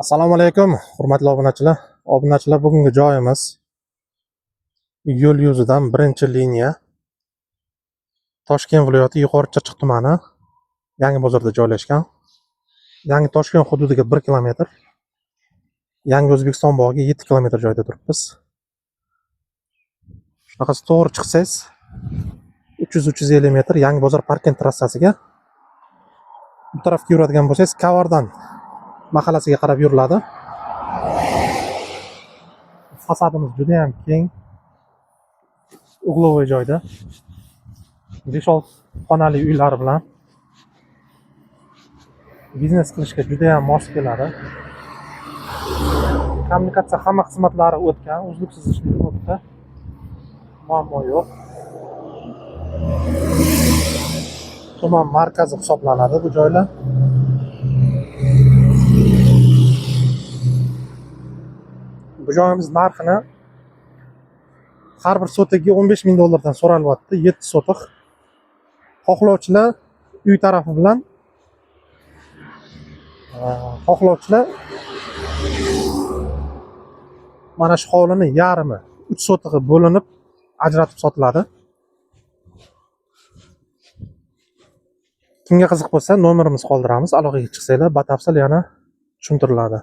Assalomu alaykum, hurmatli obunachilar. Obunachilar, bugungi joyimiz yo'l yuzidan birinchi liniya, Toshkent viloyati Yuqori Chirchiq tumani, Yangi bozorda joylashgan. Yangi Toshkent hududiga 1 kilometr, Yangi O'zbekiston bog'iga 7 kilometr joyda turibmiz. Shunaqasi to'g'ri chiqsangiz 300-350 metr Yangi bozor parkent trassasiga, bu tarafga yuradigan bo'lsangiz Kavardan mahallasiga qarab yuriladi. Fasadimiz juda ham keng, uglovoy joyda 5-6 xonali uylar bilan biznes qilishga juda ham mos keladi. Kommunikatsiya hamma xizmatlari o'tgan, uzluksiz ishlayapti. Muammo yo'q. Tuman markazi hisoblanadi bu joylar. Bu joyimiz narxini har bir sotiga $15,000 dan so'ralyapti, 7 sotiq. Xohlovchilar uy tarafi bilan mana shu hovlini yarmi 3 sotig'i bo'linib ajratib sotiladi. Kimga qiziq bo'lsa, nomerimiz qoldiramiz. Aloqaga chiqsanglar, batafsil yana tushuntiriladi.